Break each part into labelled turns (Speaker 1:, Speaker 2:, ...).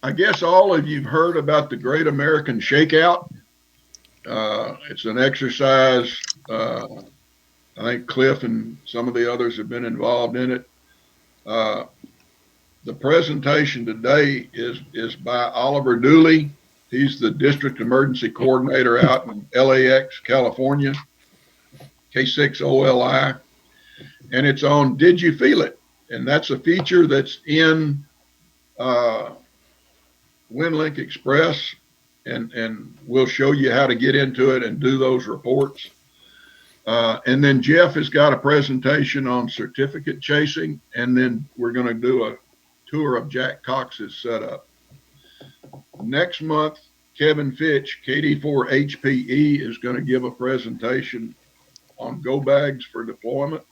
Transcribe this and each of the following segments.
Speaker 1: I guess all of you've heard about the Great American Shakeout. It's an exercise. I think Cliff and some of the others have been involved in it. Uh, the presentation today is by Oliver Dooley. He's the District Emergency Coordinator out in LAX, California, K6OLI, and it's on Did You Feel It? And that's a feature that's in uh, Winlink Express, and we'll show you how to get into it and do those reports. And then Jeff has got a presentation on certificate chasing, and then we're going to do a tour of Jack Cox's setup. Next month, Kevin Fitch, KD4HPE, is going to give a presentation on go bags for deployment.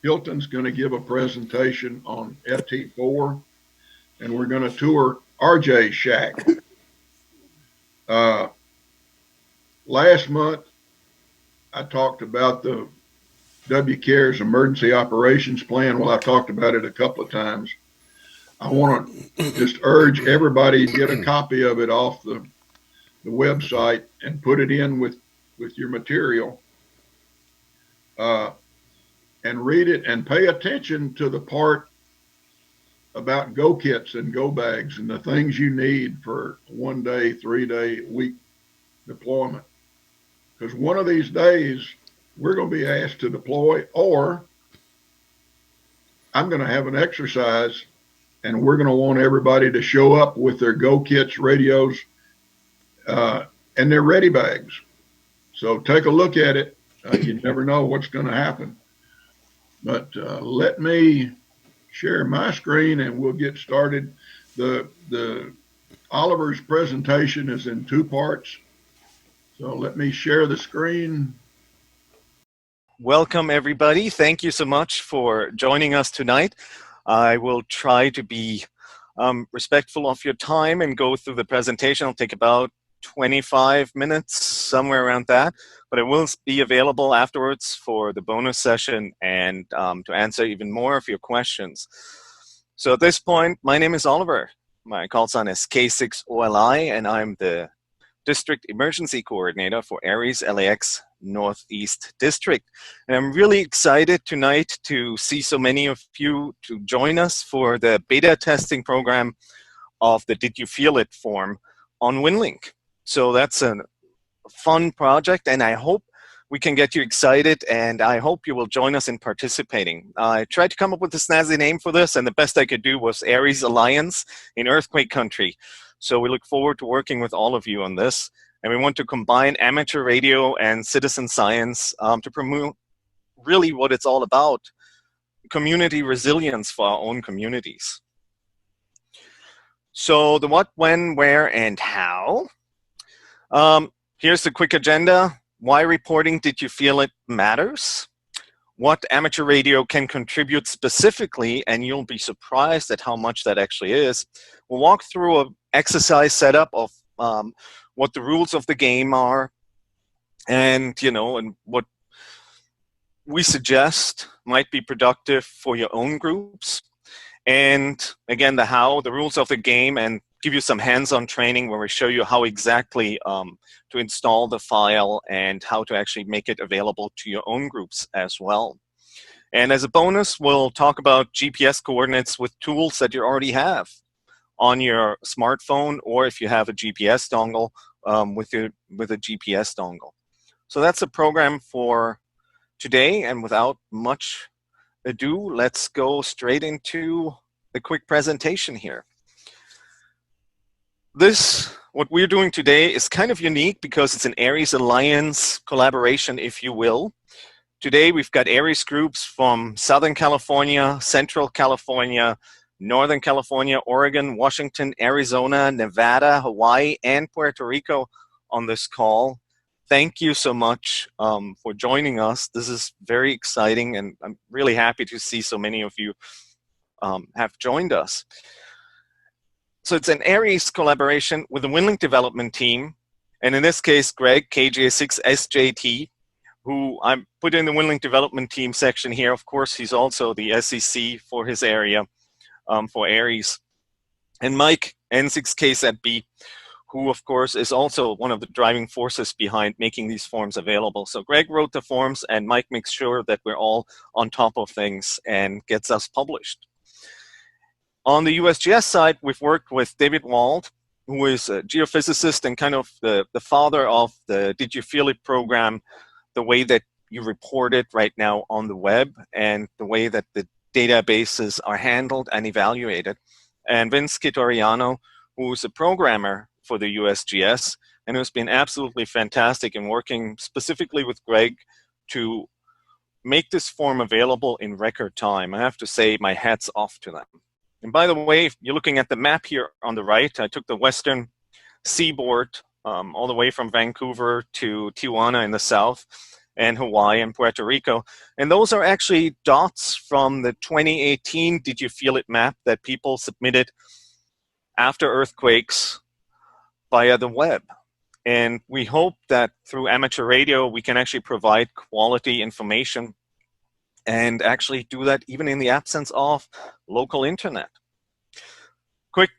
Speaker 1: Hilton's going to give a presentation on FT4, and we're going to tour RJ's shack. Last month, I talked about the WCARES Emergency Operations Plan. Well, I've talked about it a couple of times. I want to just urge everybody to get a copy of it off the website and put it in with your material. And read it and pay attention to the part about go kits and go bags and the things you need for 1 day, 3 day, week deployment. Because one of these days we're going to be asked to deploy, or I'm going to have an exercise and we're going to want everybody to show up with their go kits, radios, and their ready bags. So take a look at it. You never know what's going to happen. But let me share my screen and we'll get started. The Oliver's presentation is in 2 parts. So let me share the screen.
Speaker 2: Welcome, everybody. Thank you so much for joining us tonight. I will try to be respectful of your time and go through the presentation. It'll take about 25 minutes, somewhere around that, but it will be available afterwards for the bonus session and to answer even more of your questions. So at this point, my name is Oliver. My call sign is K6OLI, and I'm the District Emergency Coordinator for Aries LAX Northeast District. And I'm really excited tonight to see so many of you to join us for the beta testing program of the Did You Feel It form on Winlink. So that's a fun project, and I hope we can get you excited, and I hope you will join us in participating. I tried to come up with a snazzy name for this, and the best I could do was Aries Alliance in Earthquake Country. So we look forward to working with all of you on this, and we want to combine amateur radio and citizen science to promote really what it's all about, community resilience for our own communities. So the what, when, where, and how. Here's the quick agenda. Why reporting Did You Feel It matters. What amateur radio can contribute specifically, and you'll be surprised at how much that actually is. We'll walk through an exercise setup of what the rules of the game are, and and what we suggest might be productive for your own groups. And again, the how, the rules of the game, and give you some hands-on training where we show you how exactly to install the file and how to actually make it available to your own groups as well. And as a bonus, we'll talk about GPS coordinates with tools that you already have on your smartphone, or if you have a GPS dongle, with a GPS dongle. So that's the program for today, and without much ado, let's go straight into the quick presentation here. What we're doing today is kind of unique because it's an Aries Alliance collaboration, if you will. Today we've got Aries groups from Southern California, Central California, Northern California, Oregon, Washington, Arizona, Nevada, Hawaii, and Puerto Rico on this call. Thank you so much for joining us. This is very exciting, and I'm really happy to see so many of you have joined us. So it's an Aries collaboration with the Winlink development team, and in this case, Greg, KJ6SJT, who I put in the Winlink development team section here. Of course, he's also the SEC for his area for Aries. and Mike, N6KZB, who of course is also one of the driving forces behind making these forms available. So Greg wrote the forms and Mike makes sure that we're all on top of things and gets us published. On the USGS side, we've worked with David Wald, who is a geophysicist and kind of the father of the Did You Feel It program, the way that you report it right now on the web and the way that the databases are handled and evaluated. And Vince Kitoriano, who's a programmer for the USGS and who's been absolutely fantastic in working specifically with Greg to make this form available in record time. I have to say my hat's off to them. And by the way, if you're looking at the map here on the right, I took the western seaboard all the way from Vancouver to Tijuana in the south, and Hawaii and Puerto Rico. And those are actually dots from the 2018 Did You Feel It map that people submitted after earthquakes via the web. And we hope that through amateur radio, we can actually provide quality information and actually do that even in the absence of local internet. Quick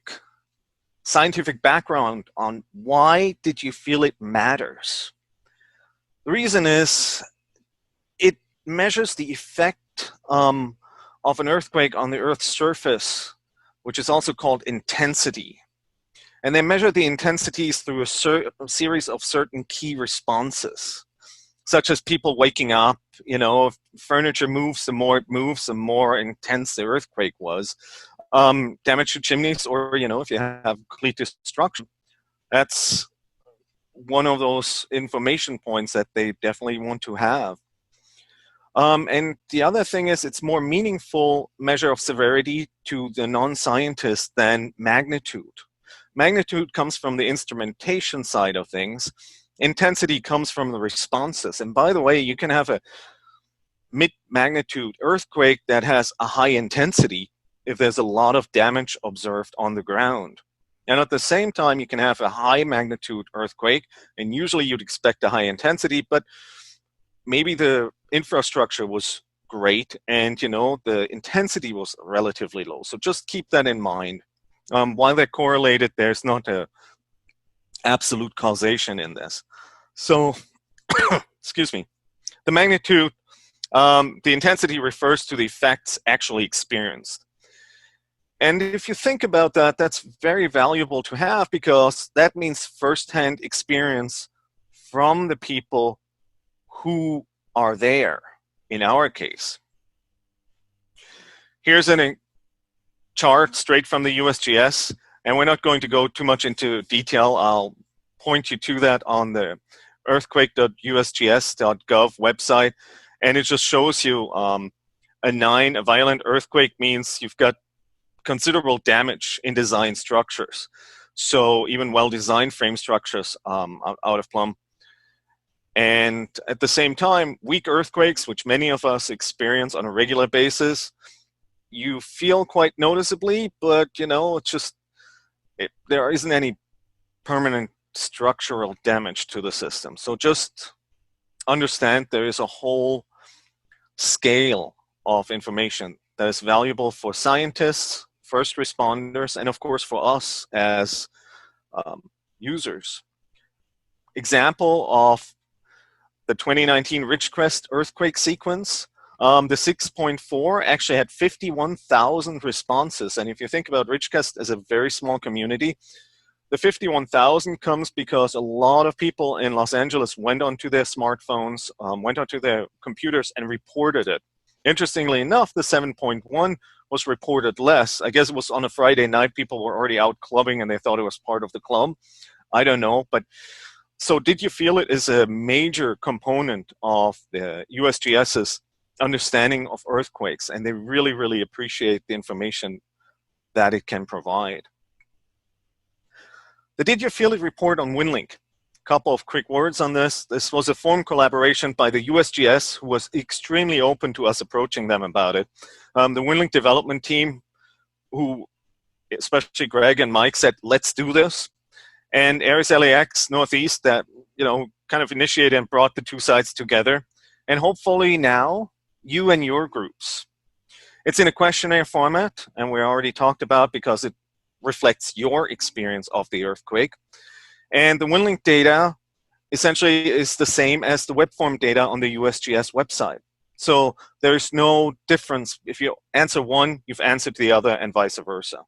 Speaker 2: scientific background on why Did You Feel It matters. The reason is it measures the effect of an earthquake on the Earth's surface, which is also called intensity. And they measure the intensities through a series of certain key responses, such as people waking up. You know, if furniture moves, the more it moves, the more intense the earthquake was. Damage to chimneys, or, you know, if you have complete destruction, that's one of those information points that they definitely want to have. And the other thing is it's more meaningful measure of severity to the non-scientist than magnitude. Magnitude comes from the instrumentation side of things. Intensity comes from the responses. And by the way, you can have a mid-magnitude earthquake that has a high intensity if there's a lot of damage observed on the ground. And at the same time, you can have a high magnitude earthquake, and usually you'd expect a high intensity, but maybe the infrastructure was great and, you know, the intensity was relatively low. So just keep that in mind. While they're correlated, there's not a absolute causation in this. So, excuse me, the magnitude, the intensity refers to the effects actually experienced. And if you think about that, that's very valuable to have because that means firsthand experience from the people who are there, in our case. Here's a chart straight from the USGS, and we're not going to go too much into detail. I'll point you to that on the earthquake.usgs.gov website, and it just shows you a violent earthquake means you've got considerable damage in design structures. So even well-designed frame structures out of plumb. And at the same time, weak earthquakes, which many of us experience on a regular basis, you feel quite noticeably, but you know, it's just, there isn't any permanent structural damage to the system. So just understand there is a whole scale of information that is valuable for scientists, first responders, and of course for us as users. Example of the 2019 RichCast earthquake sequence, the 6.4 actually had 51,000 responses. And if you think about RichCast as a very small community, the 51,000 comes because a lot of people in Los Angeles went onto their smartphones, went onto their computers and reported it. Interestingly enough, the 7.1 was reported less. I guess it was on a Friday night. People were already out clubbing and they thought it was part of the club. I don't know. But so Did You Feel It is a major component of the USGS's understanding of earthquakes, and they really, really appreciate the information that it can provide. The Did You Feel It report on Winlink. Couple of quick words on this. This was a formed collaboration by the USGS, who was extremely open to us approaching them about it. The Winlink development team, who especially Greg and Mike said, let's do this. And Ares LAX Northeast that, you know, kind of initiated and brought the two sides together. And hopefully now, you and your groups. It's in a questionnaire format, and we already talked about because it reflects your experience of the earthquake. And the Winlink data essentially is the same as the web form data on the USGS website. So there's no difference. If you answer one, you've answered the other, and vice versa.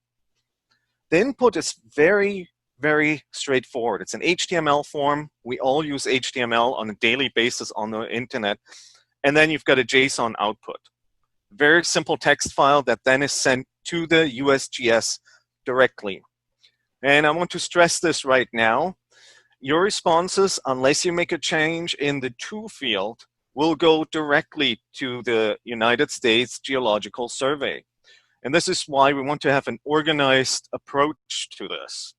Speaker 2: The input is very, very straightforward. It's an HTML form. We all use HTML on a daily basis on the internet. And then you've got a JSON output. Very simple text file that then is sent to the USGS directly. And I want to stress this right now. Your responses, unless you make a change in the to field, will go directly to the United States Geological Survey. And this is why we want to have an organized approach to this.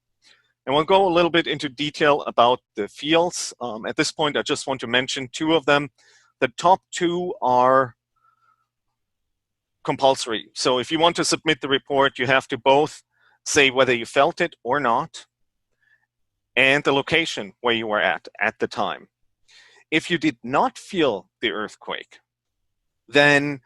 Speaker 2: And we'll go a little bit into detail about the fields. At this point, I just want to mention two of them. The top two are compulsory. So if you want to submit the report, you have to both say whether you felt it or not, and the location where you were at the time. If you did not feel the earthquake, then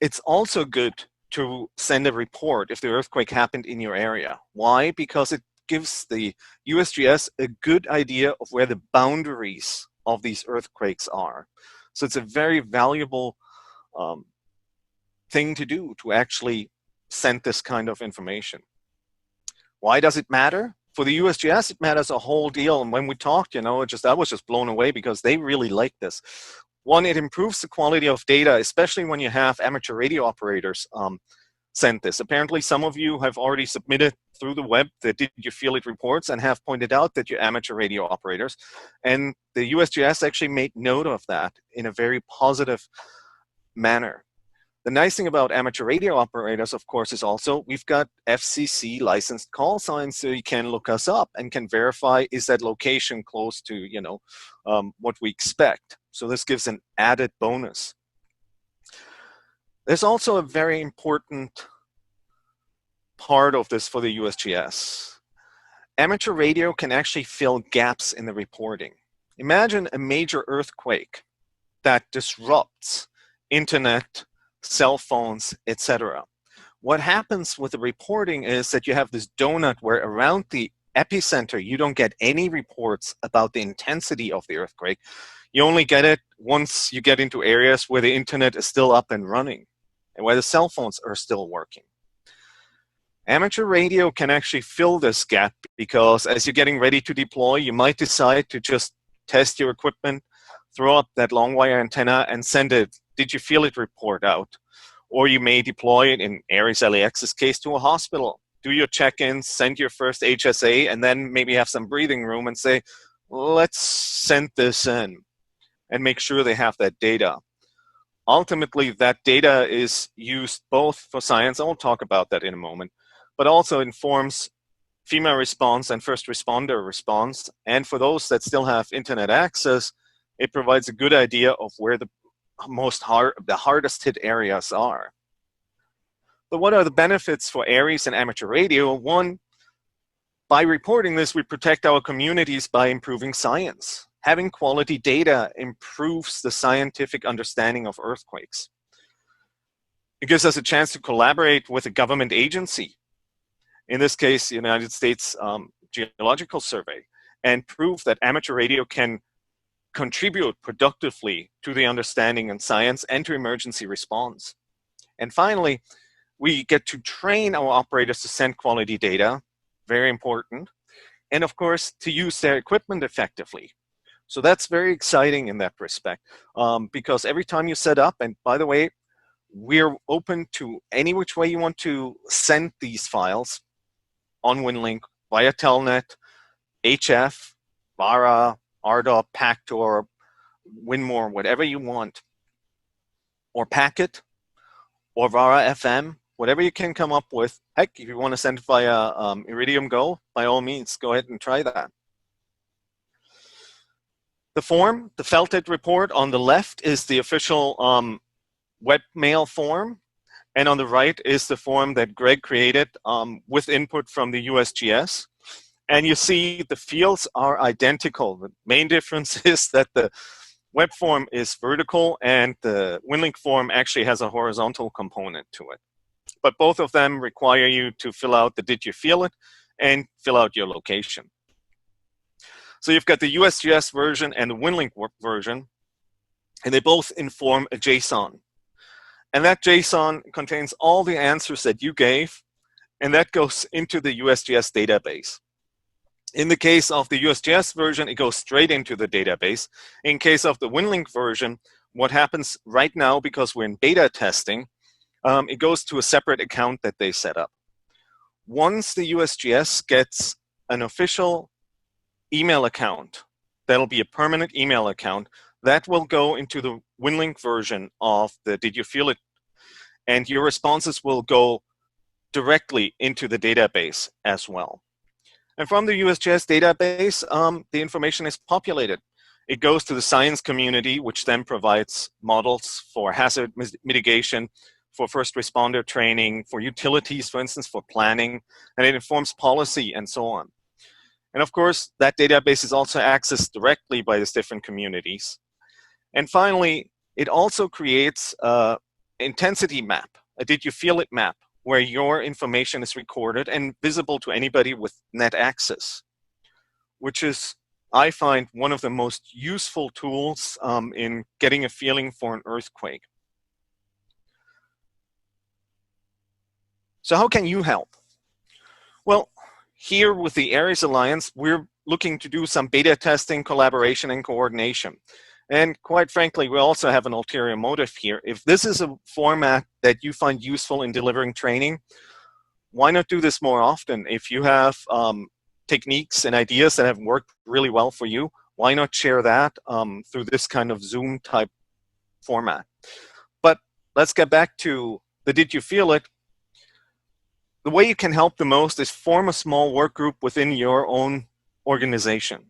Speaker 2: it's also good to send a report if the earthquake happened in your area. Why? Because it gives the USGS a good idea of where the boundaries of these earthquakes are. So it's a very valuable thing to do, to actually send this kind of information. Why does it matter? For the USGS, it matters a whole deal. And when we talked, I was just blown away because they really like this. One, it improves the quality of data, especially when you have amateur radio operators send this. Apparently, some of you have already submitted through the web the Did You Feel It reports and have pointed out that you're amateur radio operators. And the USGS actually made note of that in a very positive manner. The nice thing about amateur radio operators, of course, is also we've got FCC licensed call signs, so you can look us up and can verify, is that location close to, what we expect. So this gives an added bonus. There's also a very important part of this for the USGS. Amateur radio can actually fill gaps in the reporting. Imagine a major earthquake that disrupts internet, cell phones, etc. What happens with the reporting is that you have this donut where around the epicenter, you don't get any reports about the intensity of the earthquake. You only get it once you get into areas where the internet is still up and running and where the cell phones are still working. Amateur radio can actually fill this gap because as you're getting ready to deploy, you might decide to just test your equipment, throw up that long wire antenna and send a Did You Feel It report out. Or you may deploy it, in Ares LAX's case, to a hospital. Do your check-ins, send your first HSA, and then maybe have some breathing room and say, let's send this in and make sure they have that data. Ultimately, that data is used both for science, and we'll talk about that in a moment, but also informs FEMA response and first responder response. And for those that still have internet access, it provides a good idea of where the hardest hit areas are. But what are the benefits for Ares and amateur radio? One, by reporting this, we protect our communities by improving science. Having quality data improves the scientific understanding of earthquakes. It gives us a chance to collaborate with a government agency, in this case, the United States Geological Survey, and prove that amateur radio can contribute productively to the understanding in science and to emergency response. And finally, we get to train our operators to send quality data, very important, and of course, to use their equipment effectively. So that's very exciting in that respect, because every time you set up, and by the way, we're open to any which way you want to send these files on Winlink via Telnet, HF, VARA, RDOF, Pactor, Winmore, whatever you want, or Packet, or VARA FM, whatever you can come up with. Heck, if you want to send it via Iridium Go, by all means, go ahead and try that. The form, the Felt It report on the left is the official webmail form, and on the right is the form that Greg created with input from the USGS. And you see the fields are identical. The main difference is that the web form is vertical and the Winlink form actually has a horizontal component to it. but both of them require you to fill out the did you feel it and fill out your location. So you've got the USGS version and the Winlink version, and they both inform a JSON. And that JSON contains all the answers that you gave, and that goes into the USGS database. In the case of the USGS version, it goes straight into the database. In case of the Winlink version, what happens right now, because we're in beta testing, it goes to a separate account that they set up. Once the USGS gets an official email account, that'll be a permanent email account, that will go into the Winlink version of the Did You Feel It? And your responses will go directly into the database as well. And from the USGS database, the information is populated. It goes to the science community, which then provides models for hazard mitigation, for first responder training, for utilities, for instance, for planning, and it informs policy and so on. And of course, that database is also accessed directly by these different communities. And finally, it also creates an intensity map, a Did You Feel It map, where your information is recorded and visible to anybody with net access, which is, I find, one of the most useful tools in getting a feeling for an earthquake. So how can you help? Well, here with the ARES Alliance, we're looking to do some beta testing, collaboration, and coordination. And quite frankly, we also have an ulterior motive here. If this is a format that you find useful in delivering training, why not do this more often? If you have techniques and ideas that have worked really well for you, why not share that through this kind of Zoom type format? But let's get back to the Did You Feel It? The way you can help the most is form a small work group within your own organization.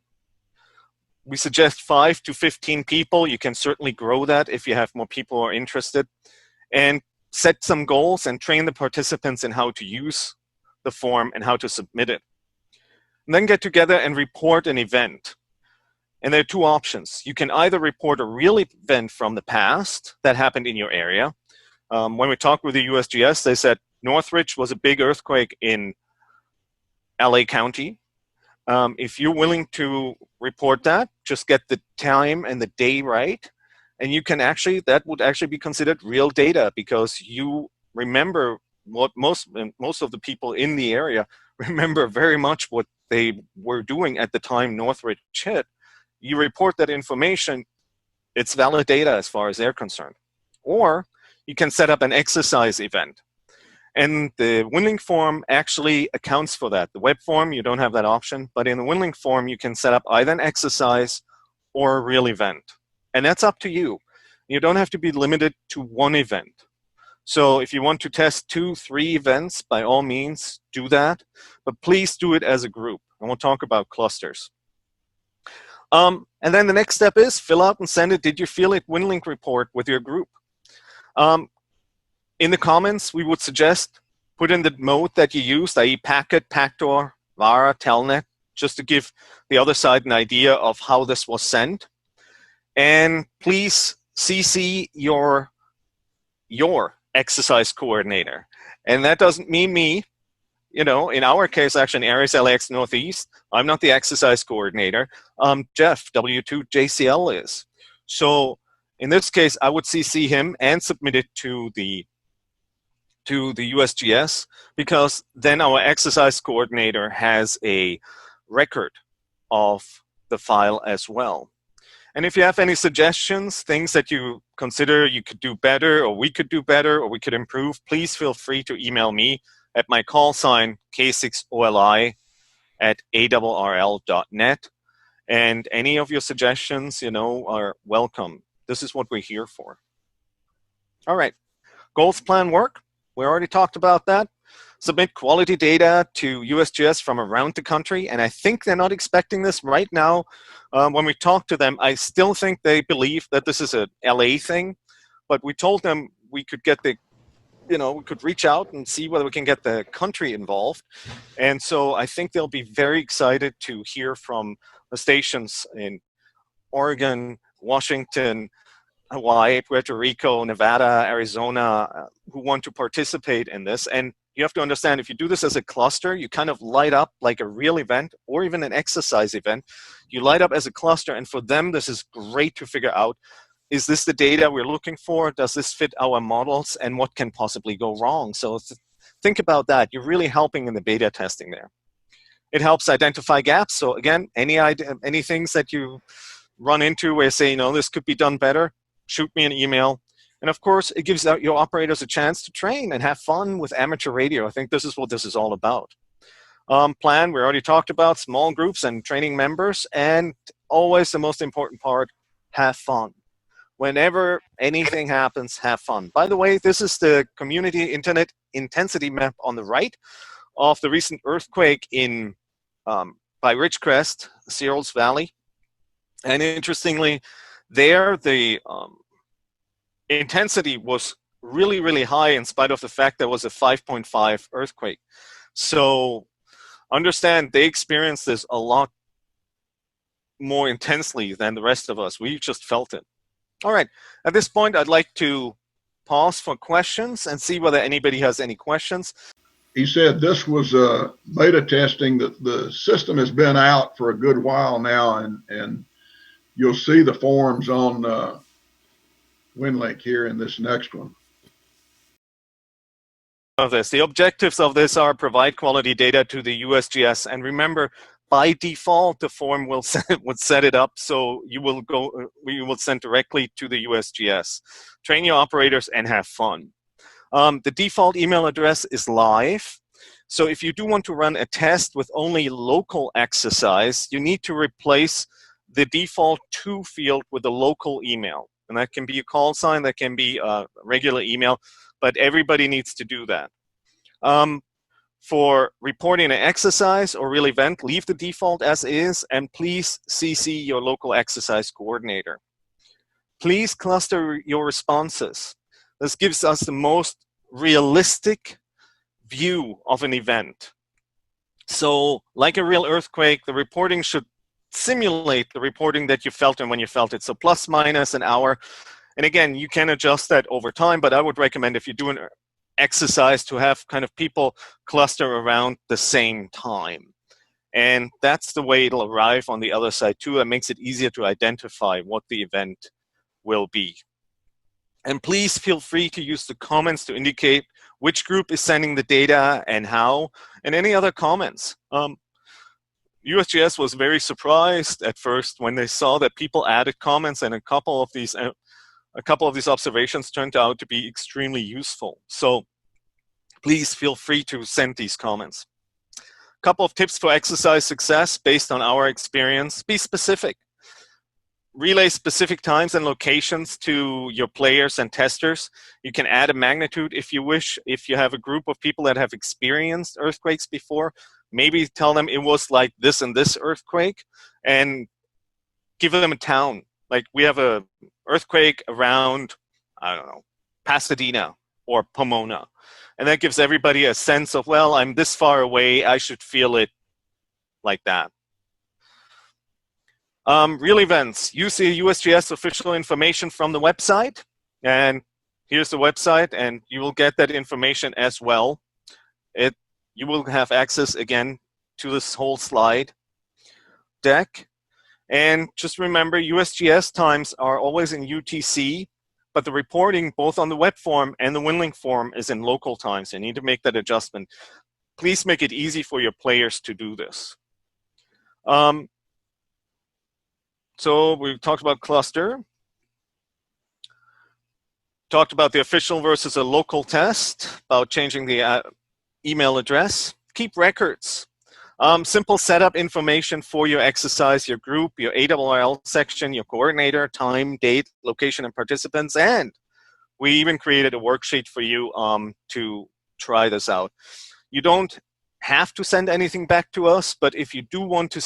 Speaker 2: We suggest 5 to 15 people. You can certainly grow that if you have more people who are interested. And set some goals and train the participants in how to use the form and how to submit it. And then get together and report an event. And there are two options. You can either report a real event from the past that happened in your area. When we talked with the USGS, they said Northridge was a big earthquake in LA County. If you're willing to report that, just get the time and the day right. And you can actually, that would actually be considered real data because you remember what most of the people in the area remember very much what they were doing at the time Northridge hit. You report that information, it's valid data as far as they're concerned. Or you can set up an exercise event. And the Winlink form actually accounts for that. The web form, you don't have that option, but in the Winlink form, you can set up either an exercise or a real event. And that's up to you. You don't have to be limited to one event. So if you want to test 2, 3 events, by all means, do that. But please do it as a group. And we'll talk about clusters. And then the next step is fill out and send a Did You Feel It Winlink report with your group. In the comments, we would suggest put in the mode that you used, i.e. packet, Pactor, VARA, Telnet, just to give the other side an idea of how this was sent. And please CC your exercise coordinator. And that doesn't mean me. You know, in our case, actually, in ARES LAX Northeast, I'm not the exercise coordinator. Jeff, W2JCL is. So in this case, I would CC him and submit it to the USGS, because then our exercise coordinator has a record of the file as well. And if you have any suggestions, things that you consider you could do better, or we could do better, or we could improve, please feel free to email me at my call sign, k6oli@arrl.net. And any of your suggestions, you know, are welcome. This is what we're here for. All right, goals, plan, work. We already talked about that. Submit quality data to USGS from around the country, and I think they're not expecting this right now. When we talk to them, I still think they believe that this is a LA thing, but we told them we could get the, you know, we could reach out and see whether we can get the country involved. And so I think they'll be very excited to hear from the stations in Oregon, Washington, Hawaii, Puerto Rico, Nevada, Arizona, who want to participate in this. And you have to understand, if you do this as a cluster, you kind of light up like a real event or even an exercise event. You light up as a cluster, and for them, this is great to figure out, is this the data we're looking for? Does this fit our models? And what can possibly go wrong? So think about that. You're really helping in the beta testing there. It helps identify gaps. So again, any things that you run into where you say, this could be done better, shoot me an email. And of course, it gives your operators a chance to train and have fun with amateur radio. I think this is what this is all about. Plan, we already talked about, small groups and training members. And always the most important part, have fun. Whenever anything happens, have fun. By the way, this is the community internet intensity map on the right of the recent earthquake in by RichCast, Searles Valley. And interestingly, there the intensity was really, really high in spite of the fact there was a 5.5 earthquake. So understand they experienced this a lot more intensely than the rest of us. We just felt it. All right, at this point, I'd like to pause for questions and see whether anybody has any questions.
Speaker 1: He said this was beta testing. That the system has been out for a good while now, and you'll see the forms on Winlink here in this next one.
Speaker 2: The objectives of this are provide quality data to the USGS, and remember, by default, the form would set it up so you will send directly to the USGS. Train your operators and have fun. The default email address is live. So if you do want to run a test with only local exercise, you need to replace the default to field with a local email. And that can be a call sign, that can be a regular email, but everybody needs to do that. For reporting an exercise or real event, leave the default as is, and please CC your local exercise coordinator. Please cluster your responses. This gives us the most realistic view of an event. So, like a real earthquake, the reporting should simulate the reporting that you felt and when you felt it. So plus minus an hour. And again, you can adjust that over time, but I would recommend if you do an exercise to have kind of people cluster around the same time. And that's the way it'll arrive on the other side too. That makes it easier to identify what the event will be. And please feel free to use the comments to indicate which group is sending the data and how, and any other comments. USGS was very surprised at first when they saw that people added comments, and a couple of these observations turned out to be extremely useful. So please feel free to send these comments. A couple of tips for exercise success based on our experience. Be specific. Relay specific times and locations to your players and testers. You can add a magnitude if you wish. If you have a group of people that have experienced earthquakes before, maybe tell them it was like this and this earthquake, and give them a town. Like we have a earthquake around, I don't know, Pasadena or Pomona. And that gives everybody a sense of, well, I'm this far away, I should feel it like that. Real events. Use the USGS official information from the website. And here's the website, and you will get that information as well. You will have access, again, to this whole slide deck. And just remember, USGS times are always in UTC, but the reporting both on the web form and the Winlink form is in local time, so you need to make that adjustment. Please make it easy for your players to do this. So we've talked about cluster, talked about the official versus a local test, about changing the email address. Keep records. Simple setup information for your exercise, your group, your ARRL section, your coordinator, time, date, location, and participants. And we even created a worksheet for you to try this out. You don't have to send anything back to us, but if you do want to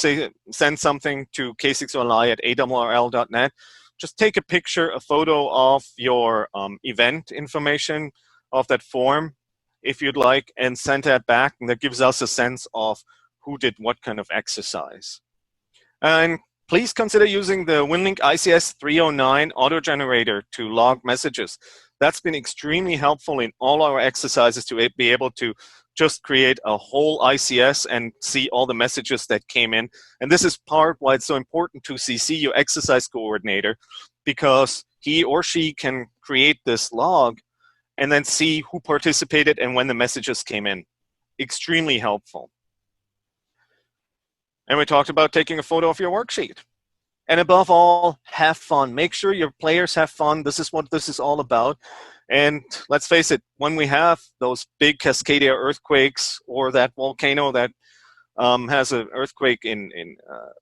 Speaker 2: send something to k6oli@awrl.net, just take a picture, a photo of your event information of that form, if you'd like, and send that back, and that gives us a sense of who did what kind of exercise. And please consider using the Winlink ICS 309 auto generator to log messages. That's been extremely helpful in all our exercises to be able to just create a whole ICS and see all the messages that came in. And this is part why it's so important to CC your exercise coordinator, because he or she can create this log and then see who participated and when the messages came in. Extremely helpful. And we talked about taking a photo of your worksheet. And above all, have fun. Make sure your players have fun. This is what this is all about. And let's face it, when we have those big Cascadia earthquakes or that volcano that has an earthquake in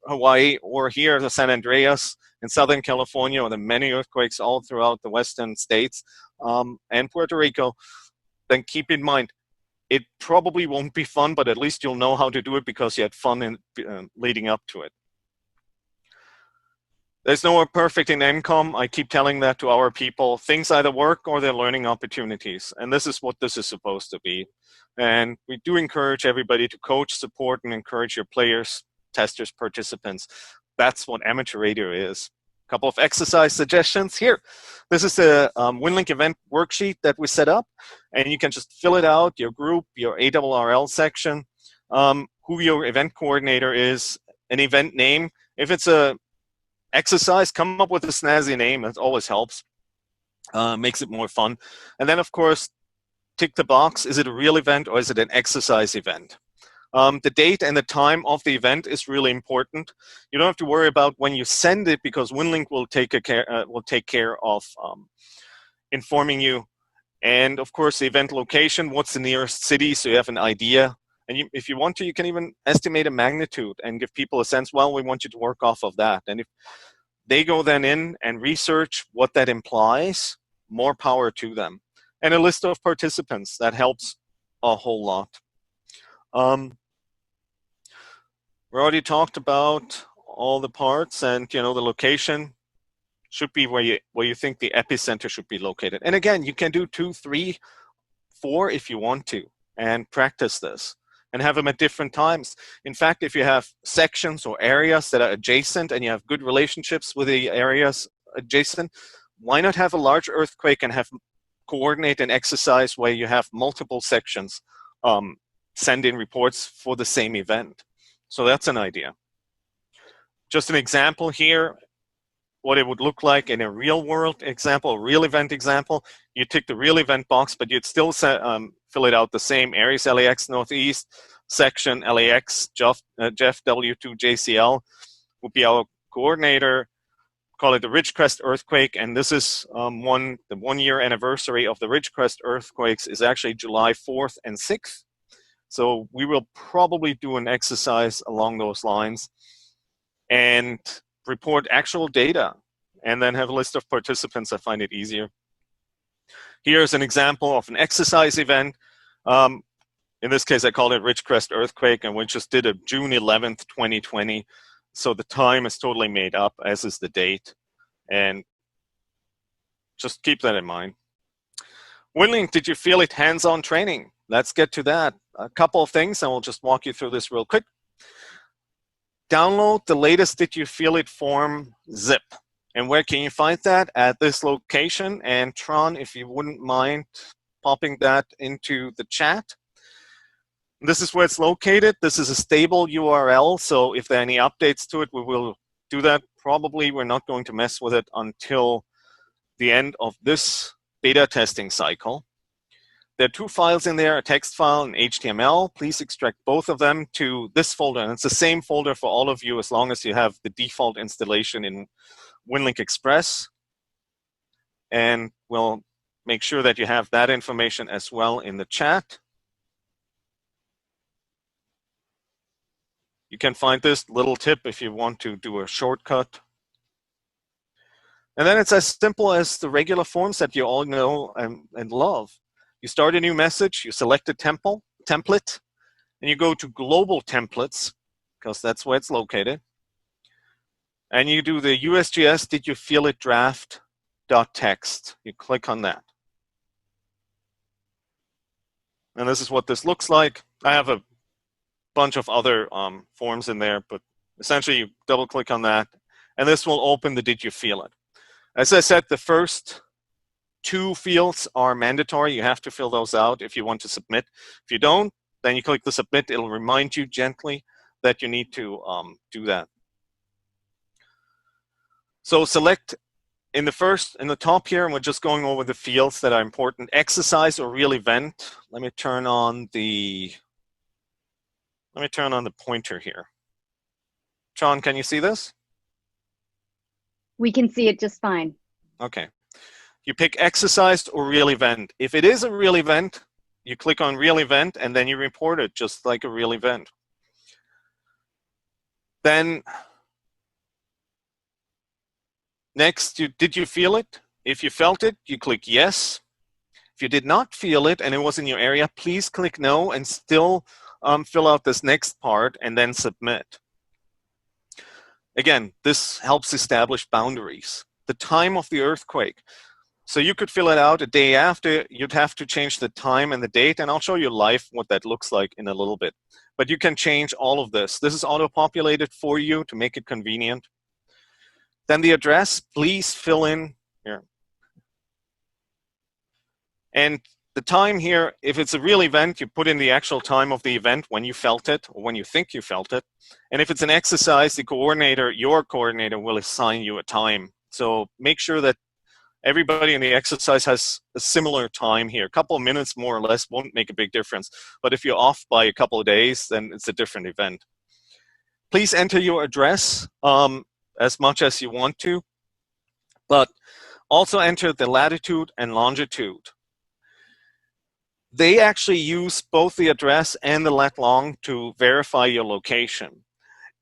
Speaker 2: Hawaii, or here the San Andreas in Southern California, or the many earthquakes all throughout the western states and Puerto Rico, then keep in mind, it probably won't be fun, but at least you'll know how to do it because you had fun in leading up to it. There's no perfect in ENCOM. I keep telling that to our people. Things either work or they're learning opportunities. And this is what this is supposed to be. And we do encourage everybody to coach, support, and encourage your players, testers, participants. That's what amateur radio is. A couple of exercise suggestions here. This is a Winlink event worksheet that we set up. And you can just fill it out, your group, your ARRL section, who your event coordinator is, an event name. If it's a exercise, come up with a snazzy name. That always helps. Makes it more fun. And then, of course, tick the box. Is it a real event or is it an exercise event? The date and the time of the event is really important. You don't have to worry about when you send it because Winlink will take care of informing you. And, of course, the event location, what's the nearest city, so you have an idea. And if you want to, you can even estimate a magnitude and give people a sense, well, we want you to work off of that. And if they go then in and research what that implies, more power to them. And a list of participants, that helps a whole lot. We already talked about all the parts, and the location should be where you think the epicenter should be located. And again, you can do 2, 3, 4 if you want to, and practice this. And have them at different times. In fact, if you have sections or areas that are adjacent and you have good relationships with the areas adjacent, why not have a large earthquake and coordinate an exercise where you have multiple sections send in reports for the same event? So that's an idea. Just an example here, what it would look like in a real world example, a real event example. You tick the real event box, but you'd still fill it out the same. Aries LAX Northeast, section LAX, Jeff W2 JCL would be our coordinator. Call it the RichCast earthquake. And this is the 1-year anniversary of the RichCast earthquakes is actually July 4th and 6th. So we will probably do an exercise along those lines and report actual data, and then have a list of participants. I find it easier. Here's an example of an exercise event. In this case, I called it RichCast earthquake, and we just did it June 11th, 2020. So the time is totally made up, as is the date. And just keep that in mind. Winlink, did you feel it hands-on training? Let's get to that. A couple of things, and we'll just walk you through this real quick. Download the latest Did You Feel It form zip. And where can you find that? At this location. And Tron, if you wouldn't mind popping that into the chat. This is where it's located. This is a stable URL. So if there are any updates to it, we will do that. Probably we're not going to mess with it until the end of this beta testing cycle. There are 2 files in there, a text file and HTML. Please extract both of them to this folder. And it's the same folder for all of you as long as you have the default installation in Winlink Express. And we'll make sure that you have that information as well in the chat. You can find this little tip if you want to do a shortcut. And then it's as simple as the regular forms that you all know and love. You start a new message, you select a template, and you go to Global Templates, because that's where it's located. And you do the USGS Did You Feel It draft.txt. You click on that. And this is what this looks like. I have a bunch of other forms in there, but essentially you double click on that, and this will open the Did You Feel It? As I said, the first 2 fields are mandatory. You have to fill those out if you want to submit. If you don't, then you click the submit. It'll remind you gently that you need to do that. So select in the top here, and we're just going over the fields that are important. Exercise or real event. Let me turn on the pointer here. John, can you see this?
Speaker 3: We can see it just fine.
Speaker 2: Okay. You pick exercise or real event. If it is a real event, you click on real event and then you report it just like a real event. Then next, did you feel it? If you felt it, you click yes. If you did not feel it and it was in your area, please click no and still fill out this next part and then submit. Again, this helps establish boundaries. The time of the earthquake. So you could fill it out a day after. You'd have to change the time and the date, and I'll show you live what that looks like in a little bit. But you can change all of this. This is auto-populated for you to make it convenient. Then the address, please fill in here. And the time here, if it's a real event, you put in the actual time of the event when you felt it or when you think you felt it. And if it's an exercise, the coordinator, your coordinator, will assign you a time. So make sure that everybody in the exercise has a similar time here. A couple of minutes more or less won't make a big difference. But if you're off by a couple of days, then it's a different event. Please enter your address as much as you want to, but also enter the latitude and longitude. They actually use both the address and the lat long to verify your location.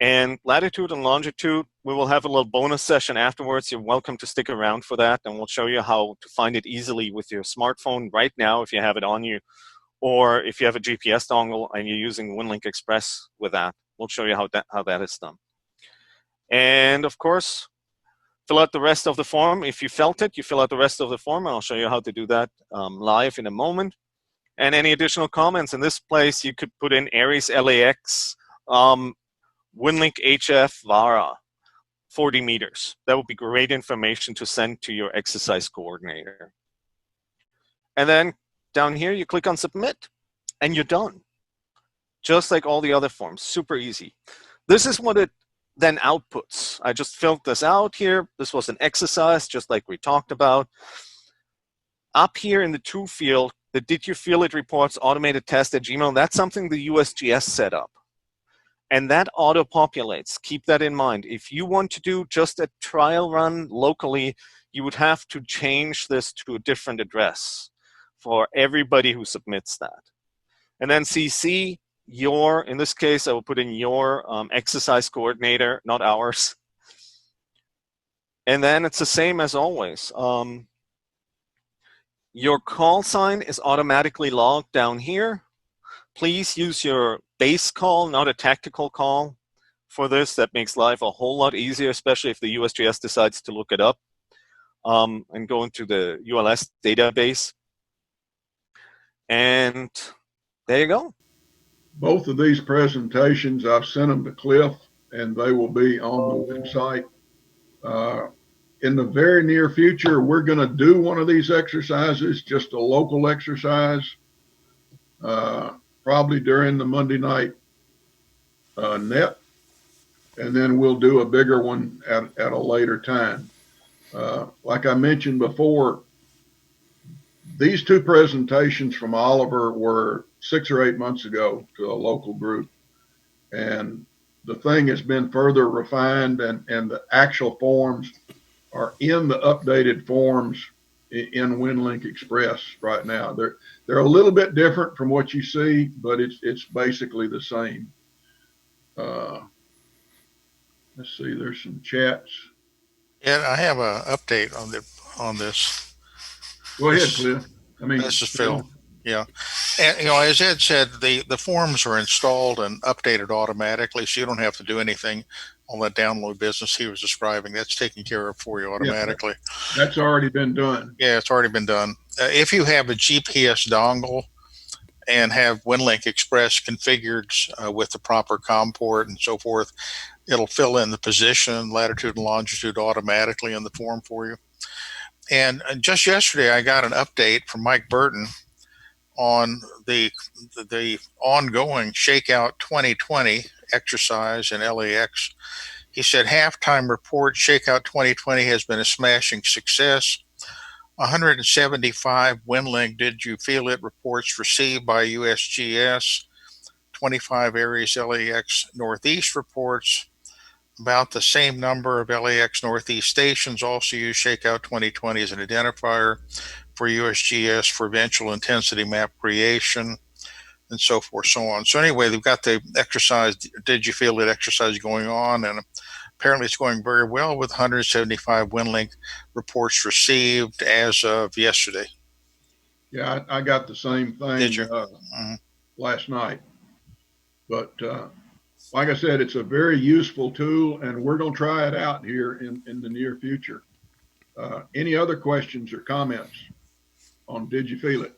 Speaker 2: And latitude and longitude, we will have a little bonus session afterwards. You're welcome to stick around for that, and we'll show you how to find it easily with your smartphone right now if you have it on you, or if you have a GPS dongle and you're using Winlink Express with that. We'll show you how that is done. And of course, fill out the rest of the form. If you felt it, you fill out the rest of the form, and I'll show you how to do that live in a moment. And any additional comments in this place, you could put in Aries LAX, Winlink HF VARA, 40 meters. That would be great information to send to your exercise coordinator. And then down here, you click on submit, and you're done. Just like all the other forms, super easy. This is what it then outputs. I just filled this out here. This was an exercise, just like we talked about. Up here in the to field, the Did You Feel It reports automated test at Gmail, that's something the USGS set up. And that auto-populates. Keep that in mind. If you want to do just a trial run locally, you would have to change this to a different address for everybody who submits that. And then CC your, in this case, I will put in your exercise coordinator, not ours. And then it's the same as always. Your call sign is automatically logged down here. Please use your base call, not a tactical call for this. That makes life a whole lot easier, especially if the USGS decides to look it up and go into the ULS database. And there you go.
Speaker 1: Both of these presentations, I've sent them to Cliff, and they will be on the website. In the very near future, we're going to do one of these exercises, just a local exercise, probably during the Monday night net, and then we'll do a bigger one at a later time. Like I mentioned before, these 2 presentations from Oliver were 6 or 8 months ago to a local group, and the thing has been further refined, and the actual forms are in the updated forms in Winlink Express right now. They're a little bit different from what you see, but it's basically the same. Let's see, there's some chats.
Speaker 4: Yeah, I have an update on this.
Speaker 1: Go ahead, Cliff. I mean,
Speaker 4: this is Phil. Yeah, and as Ed said, the forms are installed and updated automatically, so you don't have to do anything on that download business he was describing. That's taken care of for you automatically.
Speaker 1: Yeah, that's already been done.
Speaker 4: Yeah, it's already been done. If you have a GPS dongle, and have Winlink Express configured with the proper COM port and so forth. It'll fill in the position, latitude and longitude automatically in the form for you. And just yesterday, I got an update from Mike Burton on the ongoing Shakeout 2020 exercise in LAX. He said, halftime report, Shakeout 2020 has been a smashing success. 175 Winlink Did You Feel It reports received by USGS, 25 Aries LAX Northeast reports. About the same number of LAX Northeast stations also use Shakeout 2020 as an identifier for USGS for eventual intensity map creation, and so forth, so on. So anyway, they've got the exercise, Did You Feel It exercise going on, and apparently it's going very well with 175 Winlink reports received as of yesterday.
Speaker 1: Yeah, I got the same thing
Speaker 4: Did you?
Speaker 1: last night. But like I said, it's a very useful tool, and we're going to try it out here in the near future. Any other questions or comments on Did You Feel It?